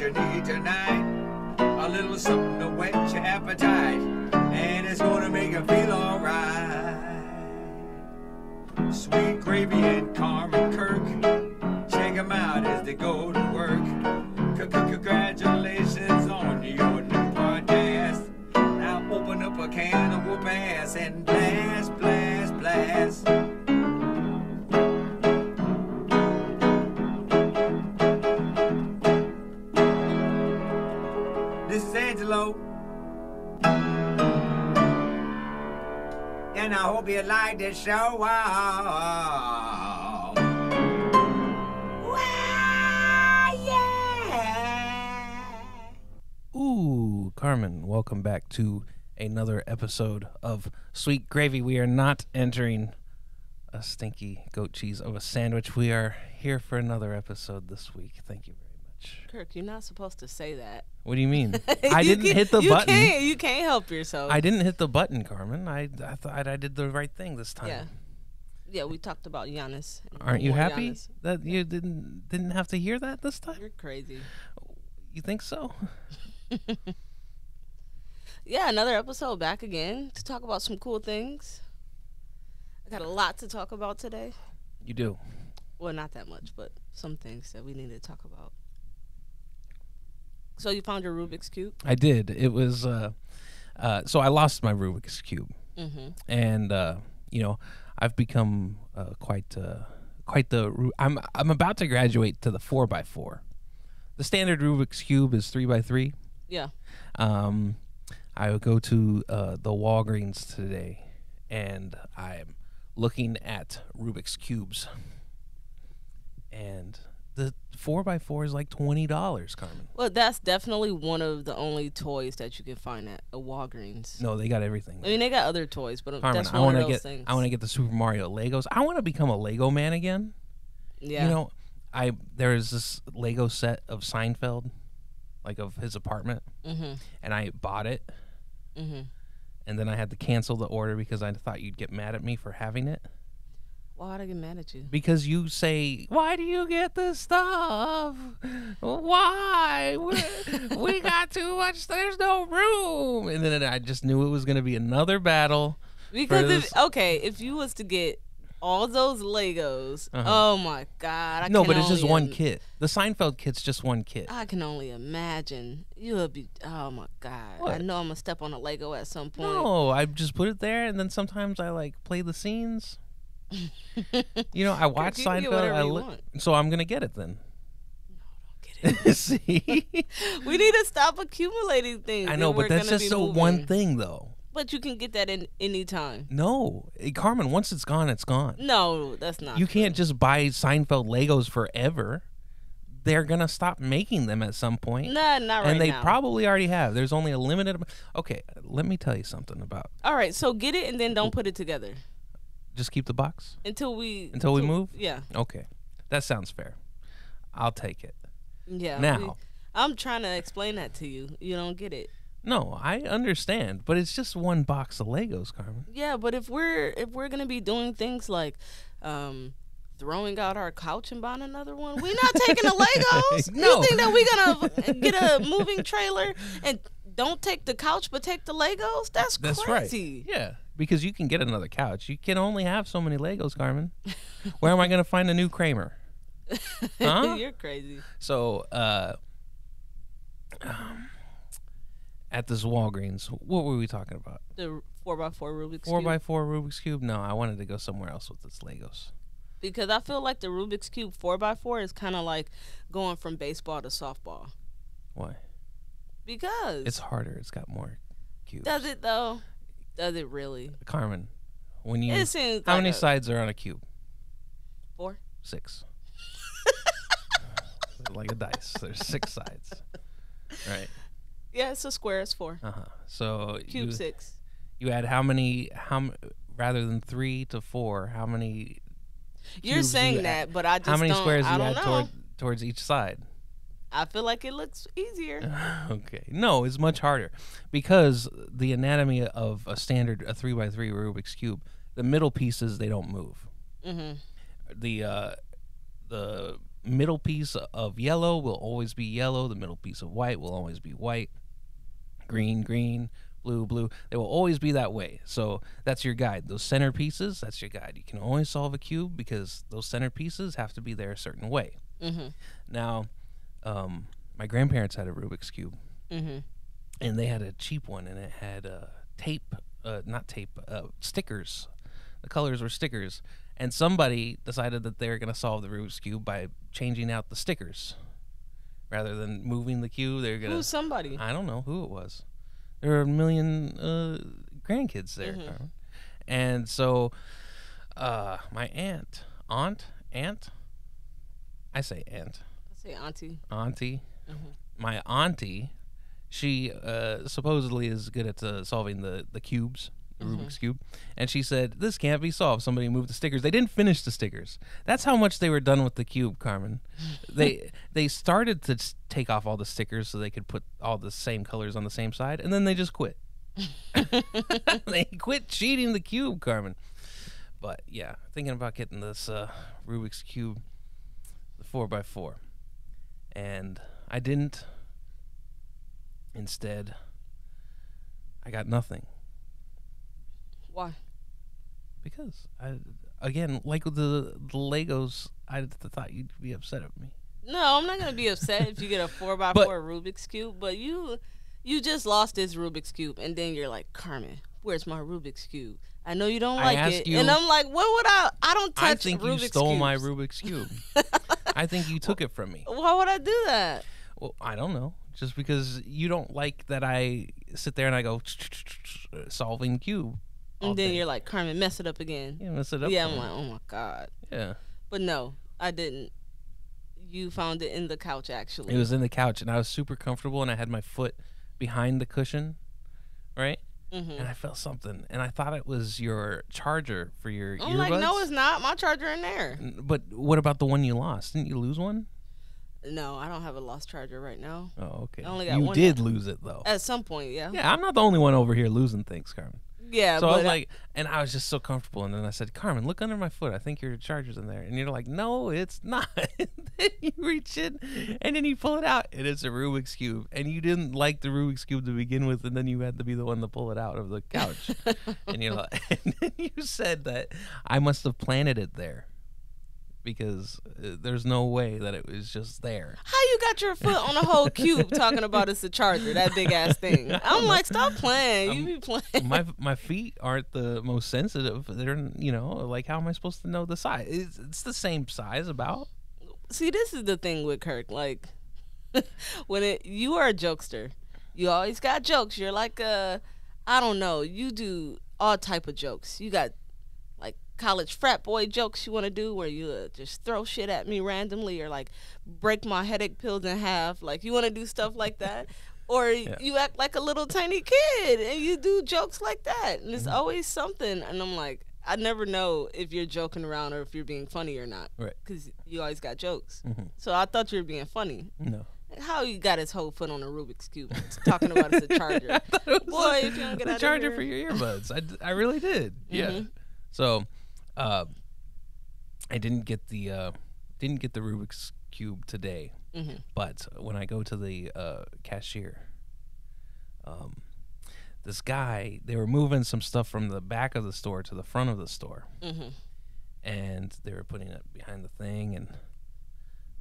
you need tonight. A little something to whet your appetite, and it's gonna make you feel alright. Sweet Gravy and Carmen Kirk, check them out as they go to work. Congratulations on your new podcast. Now open up a can of whoop ass and blast, blast, blast. This is Angelo, and I hope you like this show. Wow, yeah. Ooh, Carmen, welcome back to another episode of Sweet Gravy. We are not entering a stinky goat cheese of a sandwich. We are here for another episode this week. Thank you very much. Kirk, you're not supposed to say that. What do you mean? I didn't hit the button. You can't help yourself. I didn't hit the button, Carmen. I thought I did the right thing this time. Yeah, we talked about Giannis. Aren't you happy Giannis. that you didn't have to hear that this time? You're crazy. You think so? Yeah, another episode back again to talk about some cool things. I got a lot to talk about today. You do. Well, not that much, but some things that we need to talk about. So you found your Rubik's Cube? I did. It was so I lost my Rubik's Cube, and you know, I've become quite the. I'm about to graduate to the 4x4. The standard Rubik's Cube is 3x3. Yeah. I would go to the Walgreens today, and I'm looking at Rubik's Cubes, and the 4x4 is like $20, Carmen. Well, that's definitely one of the only toys that you can find at a Walgreens. No, they got everything. I mean, they got other toys, but Carmen, that's one of those things. I want to get the Super Mario Legos. I want to become a Lego man again. Yeah. You know, there's this Lego set of Seinfeld, like of his apartment, and I bought it, and then I had to cancel the order because I thought you'd get mad at me for having it. Why'd I get mad at you? Because you say, why do you get this stuff? Why? We got too much. There's no room. And then I just knew it was going to be another battle. Because if you was to get all those Legos, oh my God. But it's just one kit. The Seinfeld kit's just one kit. I can only imagine. You would be, oh my God. What? I know I'm going to step on a Lego at some point. No, I just put it there, and then sometimes I like play the scenes. You know, I watch Kirk, you can get whatever you Seinfeld. want. So I'm going to get it then. No, don't get it. See? We need to stop accumulating things. I know, if but we're that's gonna just be so moving. one thing, though. But you can get that in any time. No. Carmen, once it's gone, it's gone. No, that's not You true. can't just buy Seinfeld Legos forever. They're going to stop making them at some point. Nah, not right And they now. probably already have. There's only a limited amount. Okay, let me tell you something about. All right, so get it and then don't put it together. Just keep the box? Until we move? Yeah. Okay. That sounds fair. I'll take it. Yeah. Now. I'm trying to explain that to you. You don't get it. No, I understand, but it's just one box of Legos, Carmen. Yeah, but if we're gonna be doing things like throwing out our couch and buying another one, we're not taking the Legos. No. You think that we're gonna get a moving trailer and don't take the couch but take the Legos? That's crazy. Right. Yeah, because you can get another couch. You can only have so many Legos, Carmen. Where am I going to find a new Kramer? Huh? You're crazy. So, at this Walgreens, what were we talking about? The 4x4 Rubik's Cube. 4x4 Rubik's Cube? No, I wanted to go somewhere else with this Legos. Because I feel like the Rubik's Cube 4x4 is kind of like going from baseball to softball. Why? Because It's harder. It's got more cubes. does it though? Does it really? Carmen, when you It seems how like many sides are on a cube? 4. 6. Like a dice. There's 6 sides. Right. Yeah, it's a square. It's 4. So Cube 6. You add rather than 3 to 4, how many You're cubes saying you that, add? but I just How many don't, squares do I you don't add know. towards each side? I feel like it looks easier. Okay. No, it's much harder because the anatomy of a 3x3 Rubik's Cube, the middle pieces, they don't move. Mm-hmm. The middle piece of yellow will always be yellow. The middle piece of white will always be white. Green, green, blue, blue. They will always be that way. So that's your guide. Those center pieces, that's your guide. You can only solve a cube because those center pieces have to be there a certain way. Mm-hmm. Now, my grandparents had a Rubik's Cube, Mm-hmm. and they had a cheap one, and it had stickers. The colors were stickers. And somebody decided that they were going to solve the Rubik's Cube by changing out the stickers. Rather than moving the cube, they're going to... Who's somebody? I don't know who it was. There were a million grandkids there. Mm-hmm. And so my aunt, I say aunt. I say auntie. Auntie. Mm-hmm. My auntie, she supposedly is good at solving the cubes, the Rubik's Cube. And she said, this can't be solved. Somebody moved the stickers. They didn't finish the stickers. That's how much they were done with the cube, Carmen. They started to take off all the stickers so they could put all the same colors on the same side, and then they just quit. They quit cheating the cube, Carmen. But yeah, thinking about getting this Rubik's Cube, the 4x4. And I didn't. Instead, I got nothing. Why? Because again, like with the Legos, I thought you'd be upset at me. No, I'm not gonna be upset if you get a 4x4 Rubik's Cube. But you just lost this Rubik's Cube, and then you're like, Carmen, where's my Rubik's Cube? I know you don't like it, and I'm like, what would I don't touch Rubik's I think you stole my Rubik's Cube. I think you took it from me. Why would I do that? Well, I don't know. Just because you don't like that I sit there and I go solving cube. And then you're like, Carmen, mess it up again. Yeah, mess it up. Yeah, I'm like, oh my God. Yeah. But no, I didn't. You found it in the couch, actually. It was in the couch, and I was super comfortable, and I had my foot behind the cushion, right? Mm-hmm. And I felt something, and I thought it was your charger for your earbuds. I'm like, no, it's not. My charger in there. But what about the one you lost? Didn't you lose one? No, I don't have a lost charger right now. Oh, okay. I only got you one did now. lose it, though. At some point, yeah. Yeah, I'm not the only one over here losing things, Carmen. Yeah, so but I was like, and I was just so comfortable, and then I said, Carmen, look under my foot. I think your charger's in there. And you're like, no, it's not. And then you reach in, and then you pull it out, and it's a Rubik's Cube. And you didn't like the Rubik's Cube to begin with, and then you had to be the one to pull it out of the couch. And you're like, and then you said that I must have planted it there. Because there's no way that it was just there. How you got your foot on a whole cube talking about it's a charger, that big ass thing? I'm like, stop playing. You be playing. My feet aren't the most sensitive. They're, like, how am I supposed to know the size? It's the same size about. See, this is the thing with Kirk. Like, you are a jokester. You always got jokes. You're like I don't know. You do all type of jokes. You got college frat boy jokes you want to do where you just throw shit at me randomly or like break my headache pills in half. Like, you want to do stuff like that, or you act like a little tiny kid and you do jokes like that, and it's always something. And I'm like, I never know if you're joking around or if you're being funny or not, right? Because you always got jokes. Mm-hmm. So I thought you were being funny. No. How you got his whole foot on a Rubik's Cube talking about it's a charger? Boy, if you don't get out of here. The charger for your earbuds. I really did. Yeah. Mm-hmm. So I didn't get the Rubik's Cube today, but when I go to the cashier, this guy, they were moving some stuff from the back of the store to the front of the store, and they were putting it behind the thing, and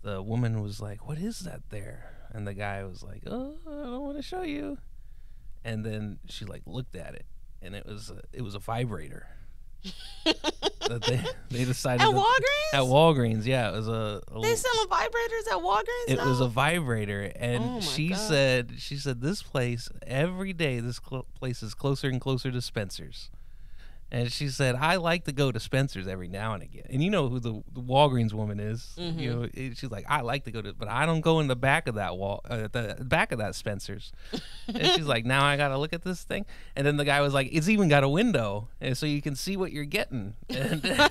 the woman was like, "What is that there?" And the guy was like, "Oh, I don't want to show you." And then she looked at it, and it was a vibrator. that they decided at Walgreens? At Walgreens, yeah, it was a they selling vibrators at Walgreens. It was a vibrator, and she God. said this place every day. This place is closer and closer to Spencer's, and she said I like to go to Spencer's every now and again. And you know who the Walgreens woman is? She's like, I like to go to, but I don't go in the back of that the back of that Spencer's. And she's like, now I gotta look at this thing. And then the guy was like, it's even got a window, and so you can see what you're getting. And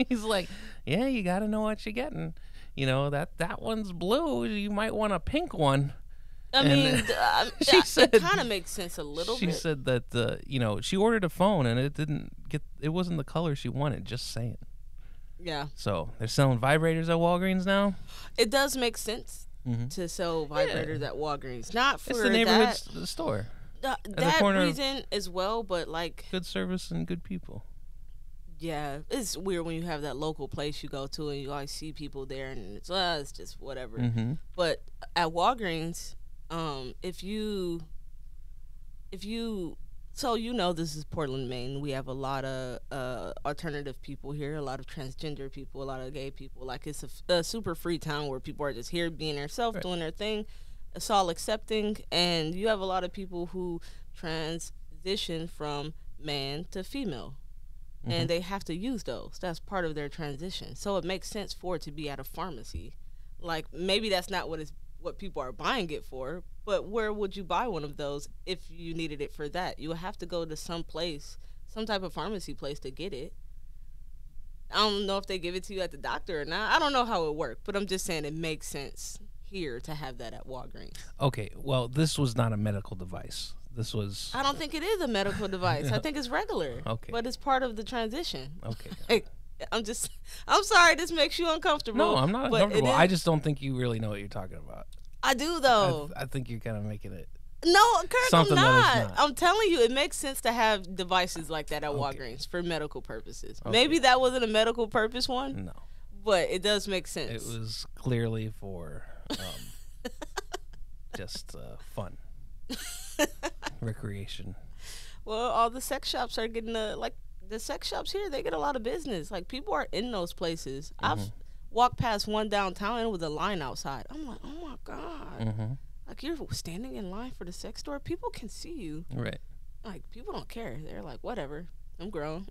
she's like, yeah, you gotta know what you're getting. That one's blue. You might want a pink one. I mean, she said, it kind of makes sense a little bit. She said that she ordered a phone and it wasn't the color she wanted. Just saying. Yeah. So they're selling vibrators at Walgreens now. It does make sense to sell vibrators at Walgreens. Not for It's the neighborhood that, store. that corner of- reason as well, but like, Good service and good people. yeah, it's weird when you have that local place you go to and you always see people there and it's just whatever. Mm-hmm. But at Walgreens, if you so this is Portland, Maine. We have a lot of alternative people here, a lot of transgender people, a lot of gay people. Like, it's a super free town where people are just here being themselves, Right. doing their thing. It's all accepting, and you have a lot of people who transition from man to female. And they have to use those. That's part of their transition. So it makes sense for it to be at a pharmacy. Like, maybe that's not what people are buying it for, but where would you buy one of those if you needed it for that? You would have to go to some place, some type of pharmacy place to get it. I don't know if they give it to you at the doctor or not. I don't know how it works, but I'm just saying it makes sense here to have that at Walgreens. Okay, well, this was not a medical device. This was I don't think it is a medical device. I think it's regular. Okay. But it's part of the transition. okay. Like, I'm sorry this makes you uncomfortable. No, I'm not but it uncomfortable. is- I just don't think you really know what you're talking about. I do though. I think you're kind of making it. No, Kirk, Something I'm that not. is not. I'm telling you, it makes sense to have devices like that at Walgreens for medical purposes. Maybe that wasn't a medical purpose one, No, but it does make it sense. was clearly for just fun, recreation. Well, all the sex shops are getting the sex shops here. They get a lot of business. Like, people are in those places. I've walked past one downtown and it was a line outside. I'm like, oh my god! Mm-hmm. Like, you're standing in line for the sex store. People can see you. Right. Like, people don't care. They're like, whatever. I'm grown.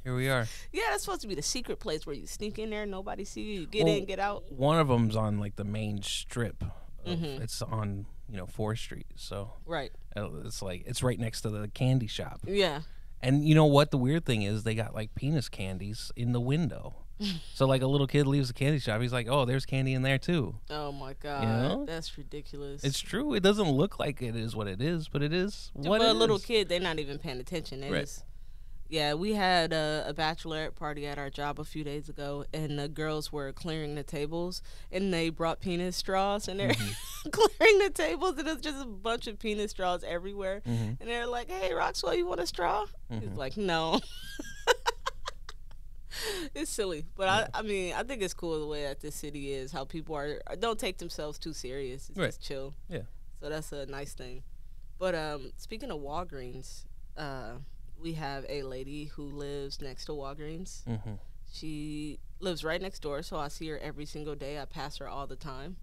Here we are. Yeah, that's supposed to be the secret place where you sneak in there, nobody see you, you get Well, in, get out. One of them's on like the main strip. Mhm. It's on 4th Street, so Right. it's like it's right next to the candy shop. Yeah. And you know what? The weird thing is they got like penis candies in the window. So like a little kid leaves the candy shop, he's like, "Oh, there's candy in there too." Oh my god, know? that's ridiculous. It's true. It doesn't look like it is what it is, but it is what For it a little is. kid, they're not even paying attention. They Right. just, yeah, we had a bachelorette party at our job a few days ago, and the girls were clearing the tables, and they brought penis straws, and they're clearing the tables, and there's just a bunch of penis straws everywhere. Mhm. And they're like, "Hey, Roxwell, you want a straw?" He's like, "No." It's silly, but I mean, I think it's cool the way that this city is. How people don't take themselves too serious. It's Right. just chill. Yeah. So that's a nice thing. But speaking of Walgreens, we have a lady who lives next to Walgreens. Mm-hmm. She lives right next door, so I see her every single day. I pass her all the time.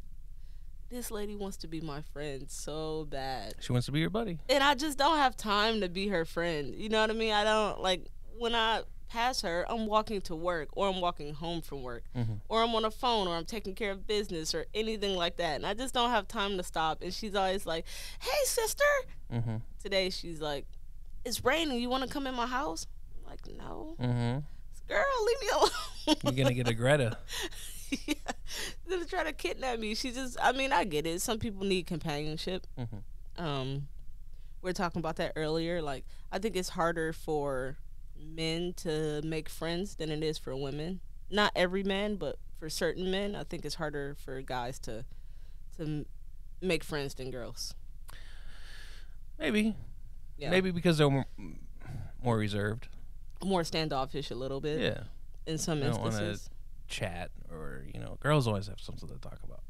This lady wants to be my friend so bad. She wants to be your buddy. And I just don't have time to be her friend. You know what I mean? I don't, like, when I pass her, I'm walking to work, or I'm walking home from work, or I'm on a phone, or I'm taking care of business, or anything like that. And I just don't have time to stop. And she's always like, "Hey, sister." Mm-hmm. Today she's like, "It's raining. You want to come in my house?" I'm like, "No." Mm-hmm. Girl, leave me alone. You're gonna get a Greta. Yeah. They're trying to kidnap me. She just, I mean, I get it. Some people need companionship. Mm-hmm. We were talking about that earlier. Like, I think it's harder for men to make friends than it is for women. Not every man, but for certain men, I think it's harder for guys to make friends than girls. Maybe. Yeah. Maybe because they're more reserved. More standoffish a little bit Yeah. in some They don't want to instances. chat, or girls always have something to talk about.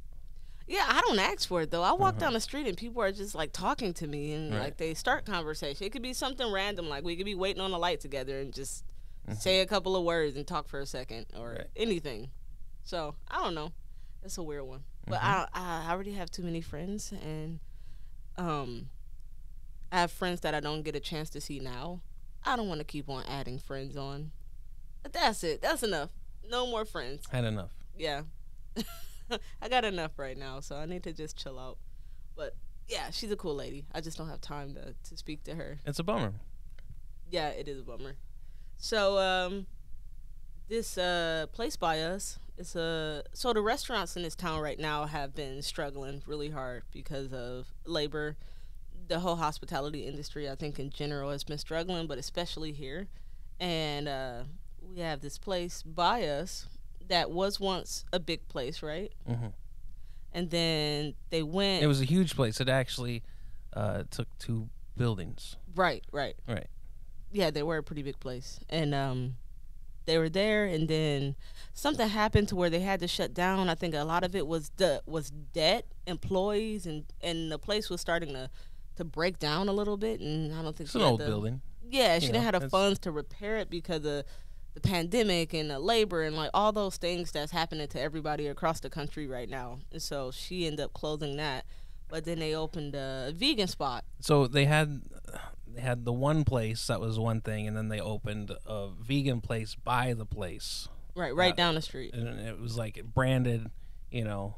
Yeah, I don't ask for it though. I walk down the street and people are just like talking to me, and Right. like they start conversation. It could be something random, like we could be waiting on a light together and just say a couple of words and talk for a second, or Right. anything. So I don't know. It's a weird one, but I already have too many friends, and I have friends that I don't get a chance to see now. I don't want to keep on adding friends on. But that's it. That's enough. No more friends. Had enough. Yeah. I got enough right now, so I need to just chill out. But yeah, she's a cool lady. I just don't have time to speak to her. It's a bummer. Yeah, it is a bummer. So this place by us, so the restaurants in this town right now have been struggling really hard because of labor. The whole hospitality industry, I think in general, has been struggling, but especially here. And we have this place by us that was once a big place, right? Hmm. And then they went It was a huge place. It actually took 2 buildings. right, right. Right. Yeah, they were a pretty big place, and they were there, and then something happened to where they had to shut down. I think a lot of it was debt, employees, and the place was starting to break down a little bit, and I don't think It's she an had old the, building. Yeah, she You didn't know, have the it's- funds to repair it because of the pandemic and the labor and like all those things that's happening to everybody across the country right now. And so she ended up closing that. But then they opened a vegan spot. So they had the one place that was one thing, and then they opened a vegan place by the place, Right down the street. and it was like branded, you know,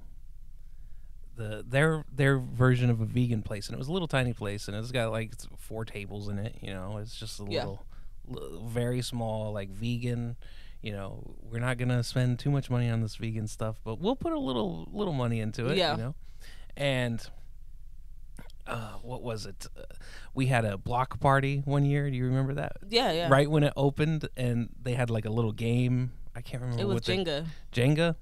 their version of a vegan place, and it was a little tiny place, and it's got like 4 tables in it. You know, it's just a Yeah. little very small, like vegan. You know, we're not gonna spend too much money on this vegan stuff, but we'll put a little money into it. Yeah. You know, and what was it? We had a block party one year. Do you remember that? Yeah, yeah. Right when it opened, and they had like a little game. I can't remember. It was what they- Jenga. Jenga,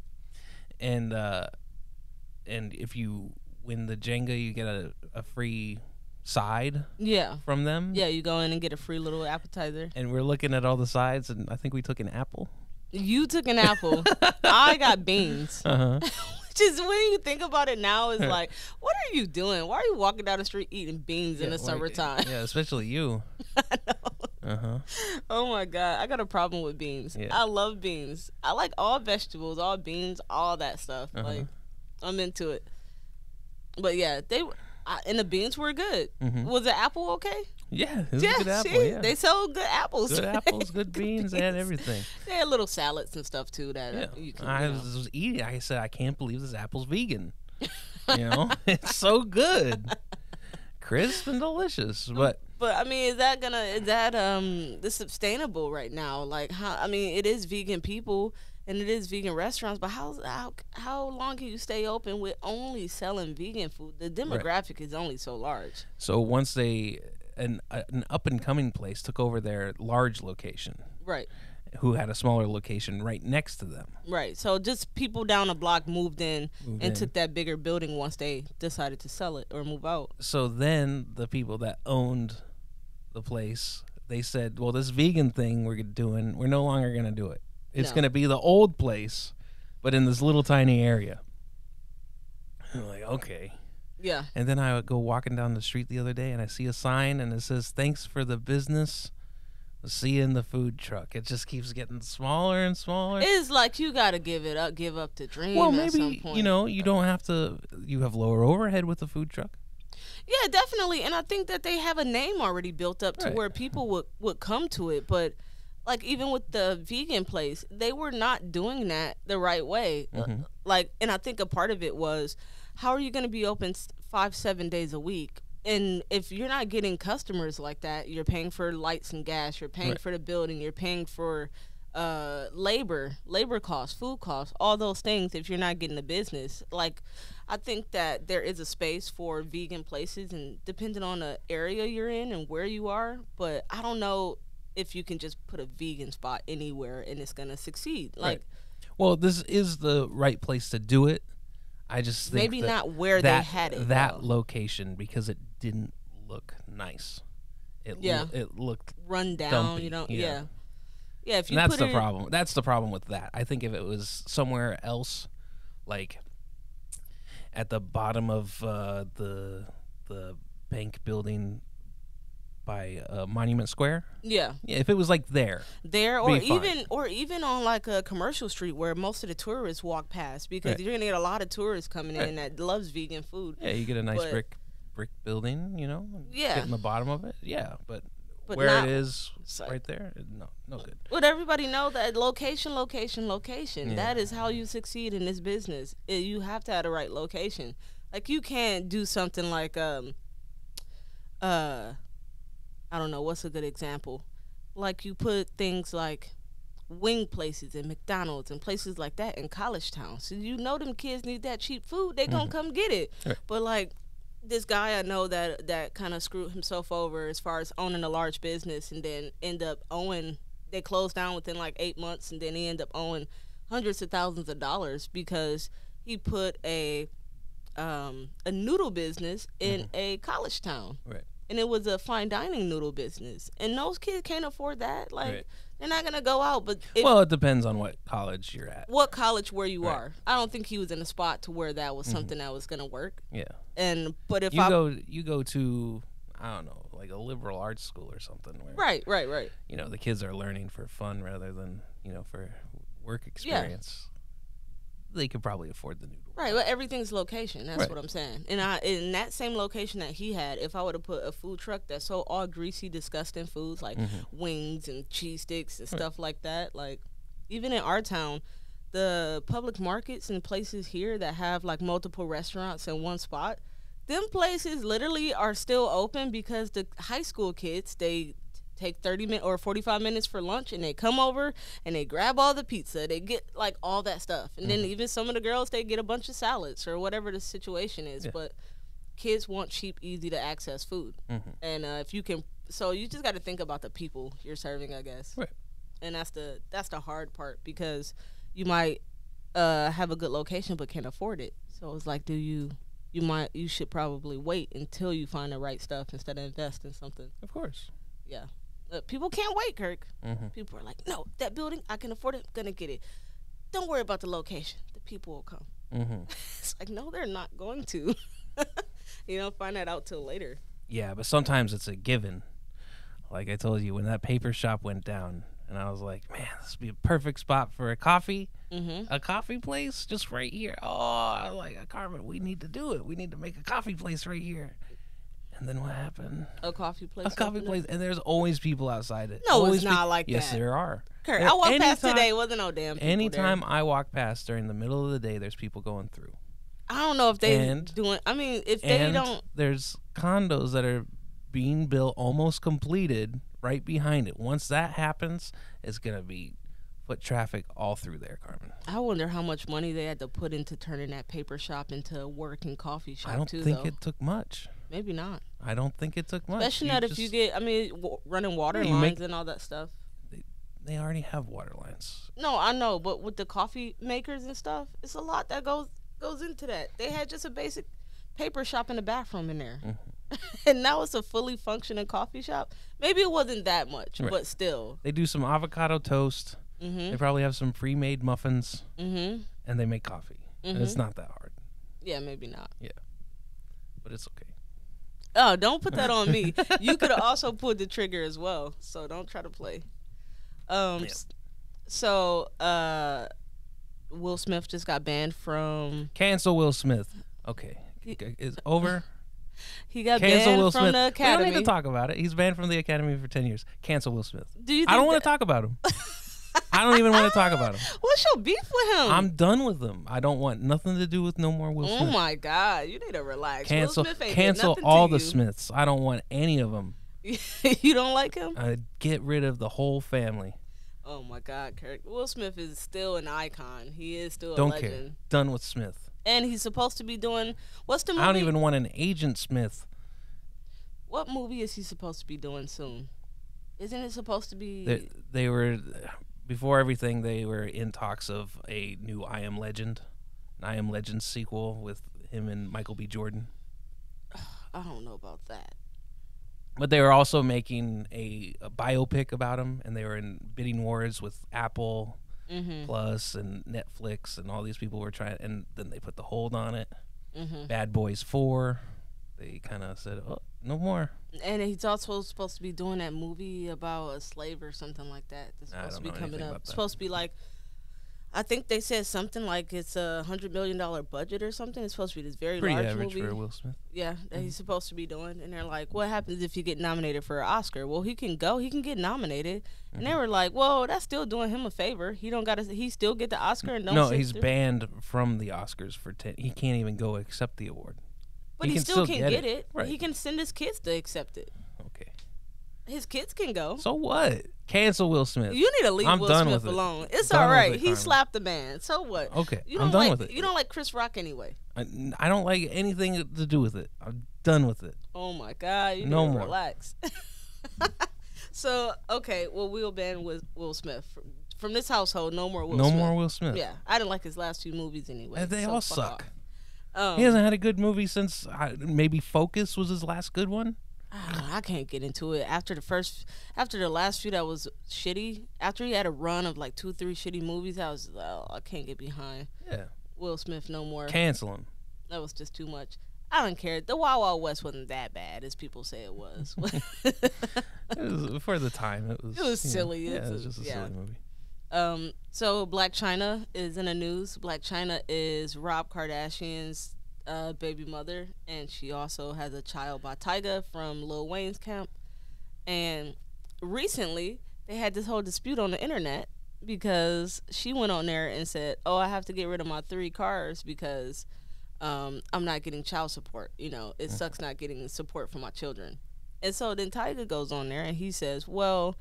and if you win the Jenga, you get a free side Yeah. from them. Yeah, you go in and get a free little appetizer. And we're looking at all the sides, and I think we took an apple. You took an apple. I got beans. Uh huh. Which is, when you think about it now, is like, what are you doing? Why are you walking down the street eating beans in the summertime? Yeah, especially you. I know. Uh huh. Oh my God. I got a problem with beans. Yeah. I love beans. I like all vegetables, all beans, all that stuff. Uh-huh. Like, I'm into it. But yeah, and the beans were good. Mhm. Was the apple okay? Yeah, it was Yeah, a good apple. see, Yeah, they sold good apples. good apples, good beans, they had everything. They had little salads and stuff too that Yeah, you can. I was eating. I said, I can't believe this apple's vegan. You know, it's so good, crisp and delicious. But But I mean, is that this sustainable right now? Like, how? I mean, it is vegan people and it is vegan restaurants, but how long can you stay open with only selling vegan food? The demographic is only so large. so once an up and coming place took over their large location, Right. who had a smaller location right next to them. Right. So just people down the block moved in Moved and in. took that bigger building once they decided to sell it or move out. So then the people that owned the place, they said, well, this vegan thing we're doing, we're no longer going to do it. It's No. going to be the old place, but in this little tiny area. I'm like, okay. Yeah. And then I would go walking down the street the other day, and I see a sign, and it says, thanks for the business. See you in the food truck. It just keeps getting smaller and smaller. It's like you gotta give up the dream. Well, at some maybe, point. you know, you don't have to, you have lower overhead with the food truck. Yeah, definitely. And I think that they have a name already built up to Right. where people would come to it. But like even with the vegan place, they were not doing that the right way. Mm-hmm. Like, and I think a part of it was, how are you going to be open 5-7 days a week? And if you're not getting customers like that, you're paying for lights and gas, you're paying Right. for the building, you're paying for labor costs, food costs, all those things. If you're not getting the business, like, I think that there is a space for vegan places, and depending on the area you're in and where you are, but I don't know if you can just put a vegan spot anywhere and it's gonna succeed. Like, Right. Well, this is the right place to do it. I just think maybe that not where that, they had it. that though. location, because it didn't look nice. Yeah. It looked, Run down, dumpy, you know. yeah. Yeah. Yeah, if you and that's put the it problem. That's the problem with that. I think if it was somewhere else, like at the bottom of the bank building by Monument Square, yeah. yeah, if it was like there, There, or Be fine. even on like a commercial street where most of the tourists walk past, because Right. you're gonna get a lot of tourists coming Right. in that loves vegan food. yeah, you get a nice But- brick building, you know, and Yeah. get in the bottom of it, yeah, but But where not- it is so- right there, no good. But everybody know that location. Yeah. That is how you succeed in this business. You have to have the right location. Like, you can't do something like I don't know, what's a good example? Like, you put things like wing places and McDonald's and places like that in college towns. So you know them kids need that cheap food. They gonna come get it. Right. But like, this guy I know that kind of screwed himself over as far as owning a large business, and then end up owing. They closed down within like 8 months, and then he ended up owing hundreds of thousands of dollars because he put a noodle business in a college town. Right. And it was a fine dining noodle business. And those kids can't afford that. Like, Right. they're not going to go out. But Well, it depends on what college you're at. what college where you Right. are. I don't think he was in a spot to where that was something that was going to work. Yeah. But if You go to, I don't know, like a liberal arts school or something where right. you know, the kids are learning for fun rather than, you know, for work experience. They could probably afford the noodle. Right, but everything's location. That's Right. what I'm saying. And in that same location that he had, if I would have put a food truck that's so all greasy, disgusting foods like wings and cheese sticks and stuff like that, like even in our town, the public markets and places here that have like multiple restaurants in one spot, them places literally are still open because the high school kids, they take 30 minutes or 45 minutes for lunch and they come over and they grab all the pizza, they get like all that stuff, and then even some of the girls, they get a bunch of salads or whatever the situation is. But kids want cheap, easy to access food. And if you can, so you just got to think about the people you're serving, I guess. Right. And that's the hard part, because you might have a good location but can't afford it. So it's like, you should probably wait until you find the right stuff instead of invest in something. Of course. Yeah. People can't wait, Kirk. People are like, no, that building, I can afford it, I'm going to get it. Don't worry about the location. The people will come. It's like, no, they're not going to. You don't find that out till later. Yeah, but sometimes it's a given. Like I told you, when that paper shop went down, and I was like, man, this would be a perfect spot for a coffee place just right here. Oh, I was like, Carmen, we need to do it. We need to make a coffee place right here. And then what happened? A coffee place. A coffee place, and there's always people outside it. No, always it's not like yes, that. there are. Kurt, There- I walked past anytime- today, wasn't no damn people Anytime there. I walk past during the middle of the day, there's people going through. I don't know if they And- doing, I mean, if they And don't, there's condos that are being built almost completed right behind it. Once that happens, it's going to be foot traffic all through there, Carmen. I wonder how much money they had to put into turning that paper shop into a working coffee shop I don't too, think though. it took much. Maybe not. I don't think it took much. Especially not if you get, I mean, running water Yeah, you lines make- and all that stuff. They already have water lines. No, I know, but with the coffee makers and stuff, it's a lot that goes into that. They had just a basic paper shop in the bathroom in there. And now it's a fully functioning coffee shop. Maybe it wasn't that much, Right. but still. They do some avocado toast. They probably have some pre-made muffins, Mm-hmm. and they make coffee. And it's not that hard, Yeah, maybe not. but it's okay. Oh, don't put that on me. You could have also pulled the trigger as well, so don't try to play. So Will Smith just got banned from. Cancel Will Smith. Okay, it's over. He got Cancel banned Will from Smith. the We Academy. don't need to talk about it. He's banned from the Academy for 10 years. Cancel Will Smith. Do you I don't think want to talk about him. I don't even want to talk about him. What's your beef with him? I'm done with him. I don't want nothing to do with no more Will Oh Smith. my God, you need to relax. Cancel, Will Smith ain't did cancel nothing all to the Smiths. I don't want any of them. you. You don't like him? Get rid of the whole family. Oh my God, Kirk. Will Smith is still an icon. He is still a Don't legend. care. Done with Smith. And he's supposed to be doing, what's the movie? I don't even want an Agent Smith. What movie is he supposed to be doing soon? Isn't it supposed to be? They were, before everything, they were in talks of a new I Am Legend. An I Am Legend sequel with him and Michael B. Jordan. I don't know about that. But they were also making a biopic about him, and they were in bidding wars with Apple Plus and Netflix, and all these people were trying, and then they put the hold on it. Bad Boys 4, they kind of said, oh, no more. And he's also supposed to be doing that movie about a slave or something like that. That's I supposed to don't be know coming anything up. about It's that. supposed to be like, I think they said something like it's a $100 million budget or something. It's supposed to be this very Pretty large average movie. for Will Smith. Yeah, that he's supposed to be doing. And they're like, what happens if you get nominated for an Oscar? Well, he can go. He can get nominated. And they were like, well, that's still doing him a favor. He don't got to. He still get the Oscar and don't. No, sit he's through. banned from the Oscars for 10. He can't even go accept the award. But he can still still can get get it. it. Right. He can send his kids to accept it. Okay. His kids can go. So what? Cancel Will Smith. You need to leave I'm Will done Smith with it. alone. It's Done all with right. it, He Carmen. slapped the man. So what? Okay, You I'm don't done like, with it. You don't like Chris Rock anyway. I don't like anything to do with it. I'm done with it. Oh my God. You No need to more. relax. So okay, well we'll ban Will Smith from this household, no more Will No Smith. more Will Smith. Yeah, I didn't like his last few movies anyway. And they so all fuck suck. off. He hasn't had a good movie since maybe Focus was his last good one. I can't get into it. After the last few that was shitty, after he had a run of like 2-3 shitty movies, I can't get behind Yeah. Will Smith no more. Cancel him. That was just too much. I don't care. The Wild Wild West wasn't that bad as people say it was. It was, for the time, it was. It was silly. Yeah, it was just a silly movie. So Black China is in the news. Black China is Rob Kardashian's baby mother, and she also has a child by Tyga from Lil Wayne's camp. And recently, they had this whole dispute on the internet because she went on there and said, "Oh, I have to get rid of my 3 cars because I'm not getting child support. You know, it sucks not getting support for my children." And so then Tyga goes on there and he says, "Well,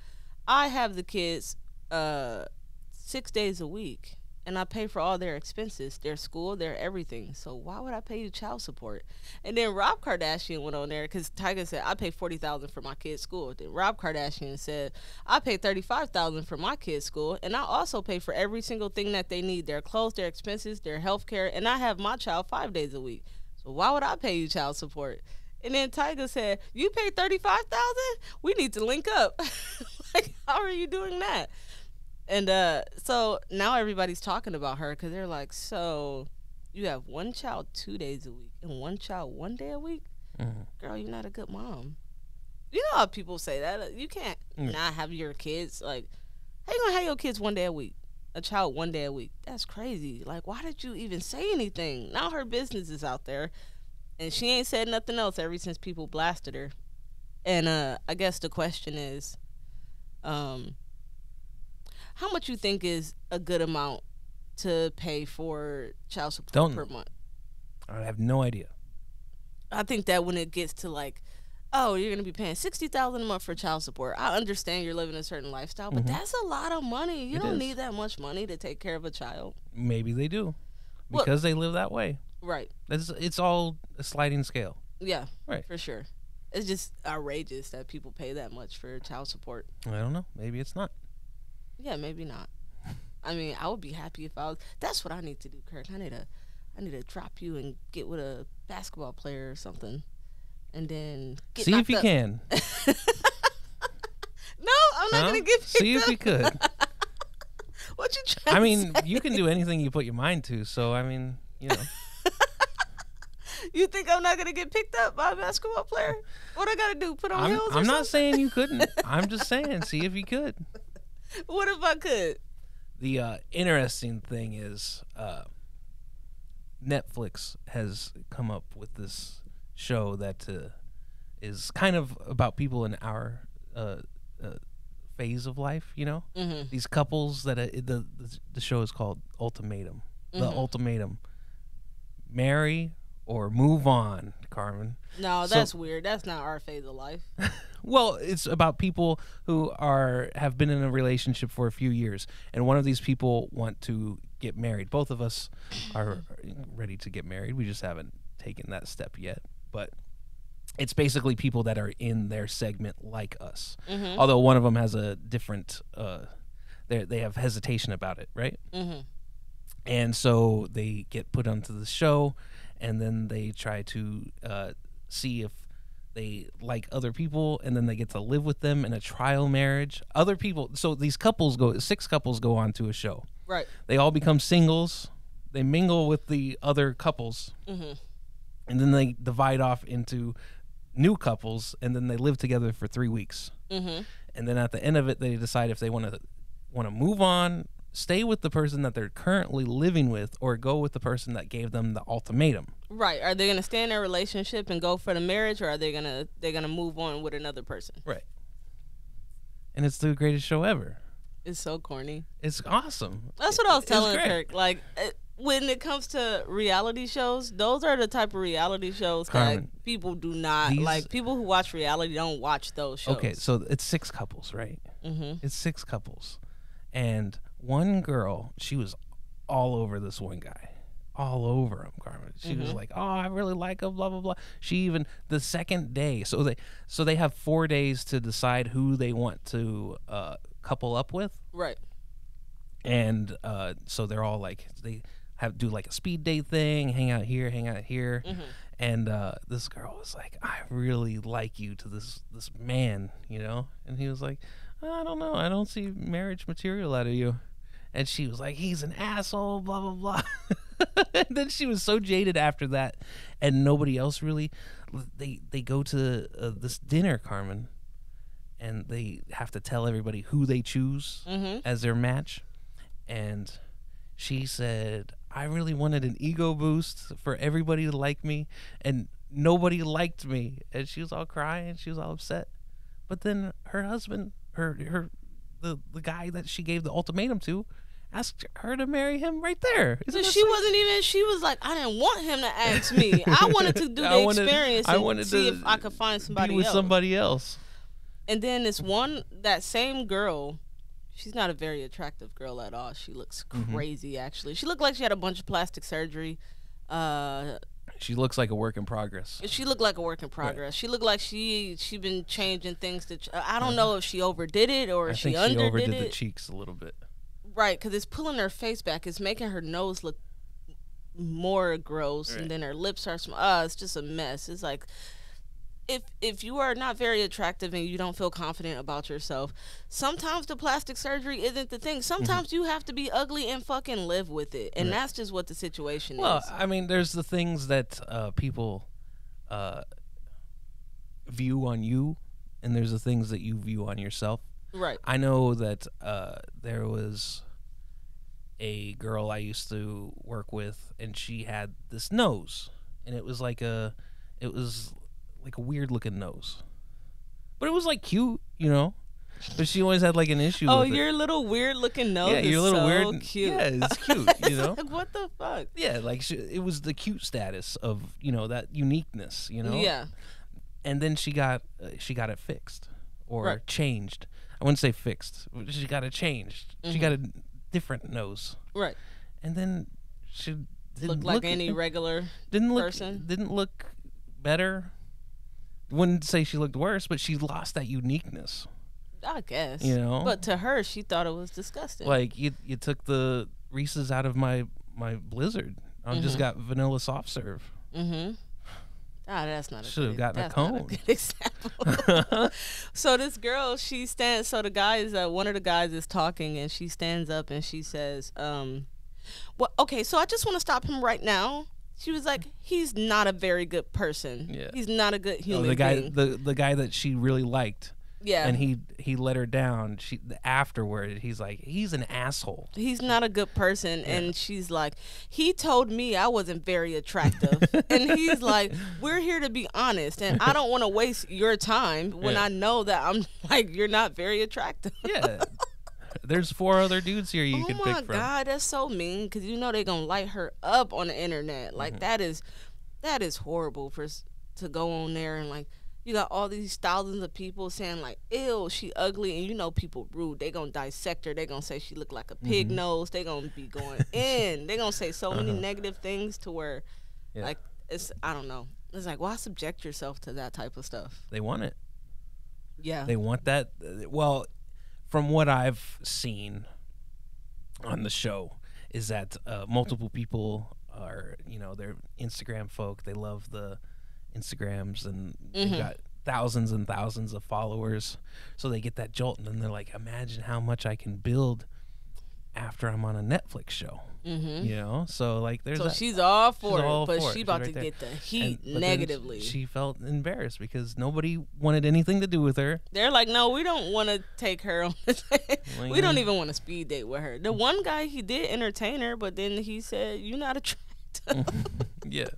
I have the kids 6 days a week, and I pay for all their expenses, their school, their everything. So why would I pay you child support?" And then Rob Kardashian went on there because Tyga said, "I pay $40,000 for my kids' school." Then Rob Kardashian said, "I pay $35,000 for my kids' school, and I also pay for every single thing that they need: their clothes, their expenses, their health care, and I have my child 5 days a week. So why would I pay you child support?" And then Tyga said, "You pay $35,000? We need to link up." Like, how are you doing that? And so now everybody's talking about her because they're like, "So you have one child 2 days a week and one child 1 day a week? Girl, you're not a good mom." You know how people say that. You can't not have your kids. Like, how you going to have your kids 1 day a week? A child 1 day a week? That's crazy. Like, why did you even say anything? Now her business is out there, and she ain't said nothing else ever since people blasted her. And I guess the question is, how much you think is a good amount to pay for child support per month? I have no idea. I think that when it gets to like, oh, you're gonna be paying $60,000 a month for child support. I understand you're living a certain lifestyle, but that's a lot of money. You don't need that much money to take care of a child. Maybe they do, because they live that way. Right. It's all a sliding scale. Yeah. Right. For sure. It's just outrageous that people pay that much for child support. I don't know. Maybe it's not. Yeah, maybe not. I mean, I would be happy if I was. That's what I need to do, Kirk. I need to drop you and get with a basketball player or something, and then get see if you up. can. No, I'm not gonna get picked See if up. you could. What you trying? I mean, to say? you can do anything you put your mind to. So I mean, you know. You think I'm not gonna get picked up by a basketball player? What I gotta do? Put on heels? I'm not something? saying you couldn't. I'm just saying, see if you could. What if I could? The interesting thing is, Netflix has come up with this show that is kind of about people in our phase of life. You know, these couples that the show is called Ultimatum. The Ultimatum: marry or move on, Carmen. No, that's weird. That's not our phase of life. Well, it's about people who have been in a relationship for a few years, and one of these people want to get married. Both of us are ready to get married. We just haven't taken that step yet. But it's basically people that are in their segment like us. Although one of them has a different, they have hesitation about it, right? And so they get put onto the show, and then they try to see if they like other people, and then they get to live with them in a trial marriage. Other people, so these couples 6 couples go on to a show. Right. They all become singles. They mingle with the other couples, and then they divide off into new couples, and then they live together for 3 weeks. And then at the end of it, they decide if they want to move on, stay with the person that they're currently living with, or go with the person that gave them the ultimatum. Right. Are they gonna stay in their relationship and go for the marriage, or are they gonna move on with another person? Right. And it's the greatest show ever. It's so corny. It's awesome. That's what I was It's telling great. Kirk. Like, when it comes to reality shows, those are the type of reality shows Carmen, that people do not like. People who watch reality don't watch those shows. Okay, so it's 6 couples, right? It's 6 couples. And one girl, she was all over this one guy. All over him, Carmen. She was like, "Oh, I really like him, blah blah blah." She even the second day, so they have 4 days to decide who they want to couple up with. Right. And so they're all like, they do like a speed date thing, hang out here, and this girl was like, I really like you to this man, you know. And he was like, I don't know, I don't see marriage material out of you. And she was like, he's an asshole, blah blah blah. And then she was so jaded after that, and nobody else really. They go to this dinner, Carmen, and they have to tell everybody who they choose as their match. And she said, I really wanted an ego boost for everybody to like me, and nobody liked me. And she was all crying, she was all upset. But then her husband, the guy that she gave the ultimatum to, asked her to marry him right there. So she wasn't even, she was like, I didn't want him to ask me. I wanted to do the experience and see if I could find somebody else. Somebody else. And then that same girl, she's not a very attractive girl at all. She looks crazy, actually. She looked like she had a bunch of plastic surgery. She looks like a work in progress. She looked like a work in progress. Right. She looked like she been changing things. I don't know if she overdid it or if she underdid it. I think she overdid the cheeks a little bit. Right, because it's pulling her face back. It's making her nose look more gross, right. And then her lips are small. It's just a mess. It's like, if you are not very attractive and you don't feel confident about yourself, sometimes the plastic surgery isn't the thing. Sometimes you have to be ugly and fucking live with it, and that's just what the situation is. Well, I mean, there's the things that people view on you, and there's the things that you view on yourself. Right. I know that there was a girl I used to work with, and she had this nose, and it was like a weird looking nose, but it was like cute, you know. But she always had like an issue. Oh, with your it. Little weird looking nose. Yeah, your little so weird. Cute. Yeah, it's cute. You know. Like, what the fuck? Yeah, like it was the cute status of, you know, that uniqueness, you know. Yeah. And then she got it fixed or changed. I wouldn't say fixed. She got it changed. She got a different nose. Right. And then she didn't look like any regular person. Didn't look better. Wouldn't say she looked worse, but she lost that uniqueness. I guess. You know. But to her, she thought it was disgusting. Like you took the Reese's out of my Blizzard. I just got vanilla soft serve. That's not a should have gotten a cone. Not a good example. So this girl, she stands. So the guys, one of the guys is talking, and she stands up and she says, "Well, okay. So I just want to stop him right now." She was like, "He's not a very good person. Yeah. He's not a good human being." The guy that she really liked. Yeah. And he let her down. Afterward, he's like, he's an asshole. He's not a good person. Yeah. And she's like, he told me I wasn't very attractive. And he's like, we're here to be honest, and I don't want to waste your time when I know that I'm like, you're not very attractive. Yeah. There's 4 other dudes here you can pick from. Oh my God, that's so mean, because you know they're gonna light her up on the internet. Like that is horrible to go on there and like. You got all these thousands of people saying like, ew, she ugly, and you know people rude. They gonna dissect her. They gonna say she look like a pig nose. They gonna be going in. They gonna say so many negative things to where, like, I don't know. It's like, why subject yourself to that type of stuff? They want it. Yeah. They want that. Well, from what I've seen on the show is that multiple people are, you know, they're Instagram folk. They love the Instagrams, and they've got thousands and thousands of followers, so they get that jolt, and then they're like, imagine how much I can build after I'm on a Netflix show. You know, so like there's she's all for it, but she about to get the heat negatively. She felt embarrassed because nobody wanted anything to do with her. They're like, no, we don't want to take her on this. We don't even want to speed date with her. The one guy, he did entertain her, but then he said, you're not attractive. Yeah.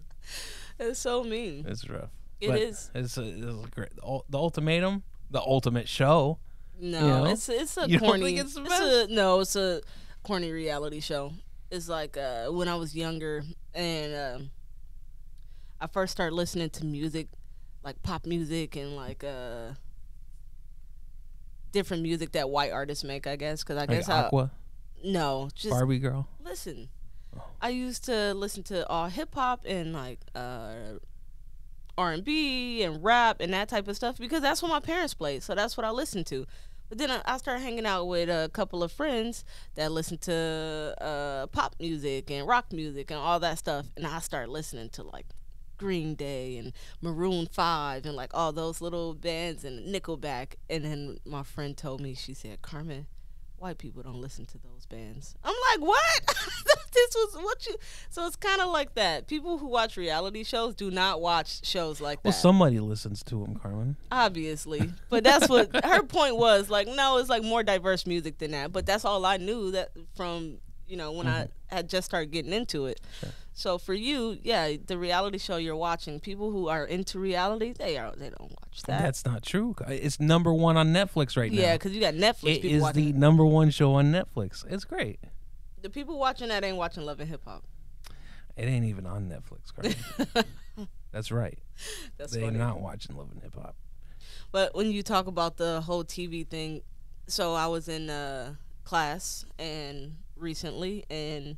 It's so mean. It's rough. It is. It's great. The ultimatum, the ultimate show. No, you know? it's a you corny. Don't think it's the best? It's a corny reality show. It's like when I was younger and I first started listening to music, like pop music and like different music that white artists make. I guess because I guess Aqua. No, just Barbie girl. Listen. I used to listen to all hip hop and like R&B and rap and that type of stuff because that's what my parents played. So that's what I listened to. But then I started hanging out with a couple of friends that listen to pop music and rock music and all that stuff. And I started listening to like Green Day and Maroon 5 and like all those little bands and Nickelback. And then my friend told me, she said, Carmen, white people don't listen to those bands. I'm like, what? This was what you. So it's kind of like that. People who watch reality shows do not watch shows like that. Well, somebody listens to them, Carmen. Obviously, but that's what her point was. Like, no, it's like more diverse music than that. But that's all I knew that from when I had just started getting into it. Sure. So for you, yeah, the reality show you're watching, people who are into reality, they don't watch that. That's not true. It's #1 on Netflix right now. Yeah, because you got Netflix. It is the #1 show on Netflix. It's great. The people watching that ain't watching Love and Hip Hop. It ain't even on Netflix, Carmen. That's right. That's They're funny. not watching Love and Hip Hop. But when you talk about the whole TV thing, so I was in class and recently, and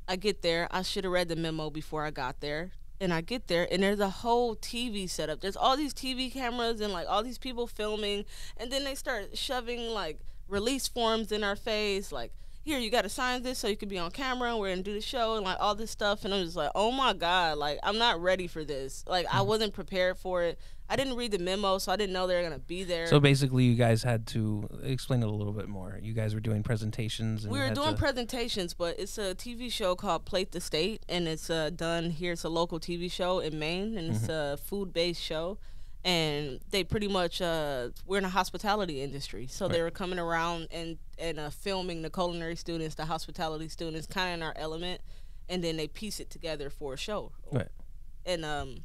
I get there. I should have read the memo before I got there. And I get there, and there's a whole TV setup. There's all these TV cameras and like all these people filming, and then they start shoving like release forms in our face, like, here, you got to sign this so you can be on camera and we're going to do the show and like all this stuff. And I'm just like, oh my God, like I'm not ready for this. Like I wasn't prepared for it. I didn't read the memo, so I didn't know they were going to be there. So basically you guys had to explain it a little bit more. You guys were doing presentations. And we were doing presentations, but it's a TV show called Plate the State, and it's done here. It's a local TV show in Maine, and it's a food-based show. And they pretty much we're in a hospitality industry, so they were coming around and filming the culinary students, the hospitality students, kind of in our element, and then they piece it together for a show. Right. And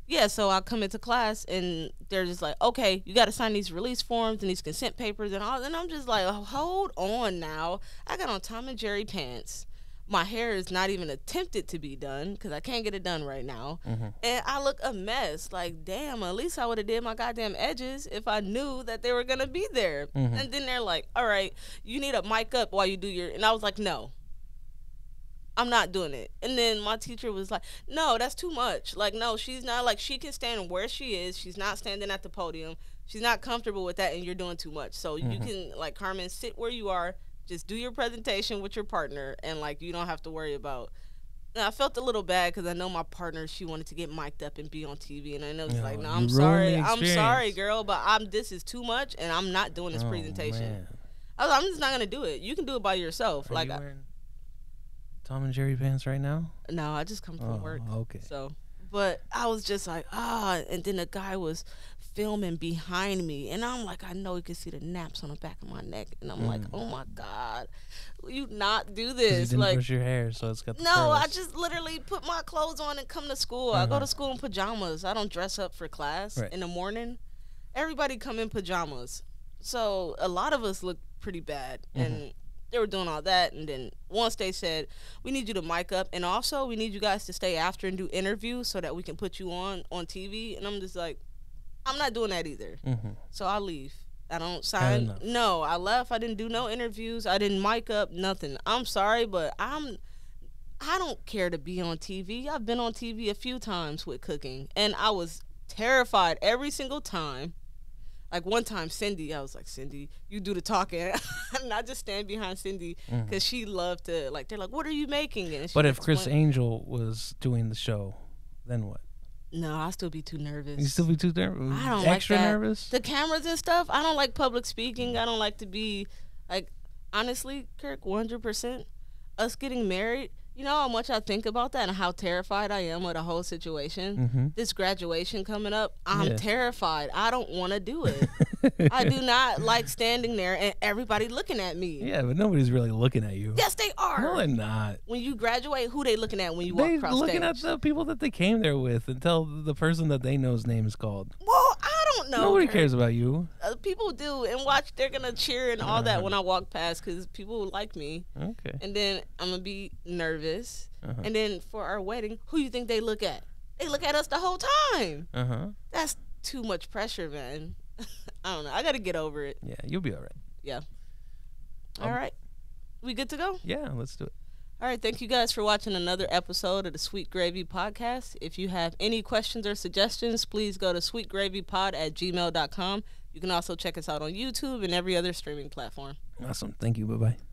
yeah, so I come into class and they're just like, okay, you got to sign these release forms and these consent papers and all. And I'm just like, hold on now. I got on Tom and Jerry pants. My hair is not even attempted to be done because I can't get it done right now. And I look a mess. Like, damn, at least I would have did my goddamn edges if I knew that they were going to be there. And then they're like, all right, you need a mic up while you do your... And I was like, no, I'm not doing it. And then my teacher was like, no, that's too much. Like, no, she's not. Like, she can stand where she is. She's not standing at the podium. She's not comfortable with that, and you're doing too much. So you can, like, Carmen, sit where you are. Just do your presentation with your partner, and like you don't have to worry about. And I felt a little bad because I know my partner, she wanted to get mic'd up and be on TV, and I know it's like, no, I'm sorry, girl, but this is too much, and I'm not doing this presentation. Man. I'm just not gonna do it. You can do it by yourself. Are like, you wearing Tom and Jerry pants right now? No, I just come from work. Okay. So, but I was just like, and then the guy was filming behind me, and I'm like, I know you can see the naps on the back of my neck, and I'm like, oh my God, will you not do this? You didn't like, brush your hair, so it's got the no, curls. I just literally put my clothes on and come to school. I go to school in pajamas. I don't dress up for class in the morning. Everybody come in pajamas, so a lot of us look pretty bad, and they were doing all that, and then once they said, we need you to mic up, and also we need you guys to stay after and do interviews so that we can put you on TV, and I'm just like, I'm not doing that either. So I leave. I don't sign. No, I left. I didn't do no interviews. I didn't mic up, nothing. I'm sorry, but I don't care to be on TV. I've been on TV a few times with cooking, and I was terrified every single time. Like one time, Cindy, I was like, Cindy, you do the talking. And I just stand behind Cindy because she loved to, like, they're like, what are you making? And but if Chris Angel was doing the show, then what? No, I'll still be too nervous. You still be too nervous? I don't Extra like that. nervous? The cameras and stuff, I don't like public speaking. I don't like to be, like, honestly, Kirk, 100%, us getting married, you know how much I think about that and how terrified I am of the whole situation? This graduation coming up, I'm terrified. I don't want to do it. I do not like standing there and everybody looking at me. Yeah, but nobody's really looking at you. Yes, they are. No, they're not. When you graduate, who they looking at when you walk across looking stage? at the people that they came there with until the person that they know's name is called. Well, I don't know. Nobody Kirk. cares about you. People do, and watch, they're going to cheer and all that when I walk past because people like me. Okay. And then I'm going to be nervous. And then for our wedding, who you think they look at? They look at us the whole time. That's too much pressure, man. I don't know. I got to get over it. Yeah, you'll be all right. Yeah. All right. We good to go? Yeah, let's do it. All right. Thank you guys for watching another episode of the Sweet Gravy Podcast. If you have any questions or suggestions, please go to sweetgravypod@gmail.com. You can also check us out on YouTube and every other streaming platform. Awesome. Thank you. Bye bye.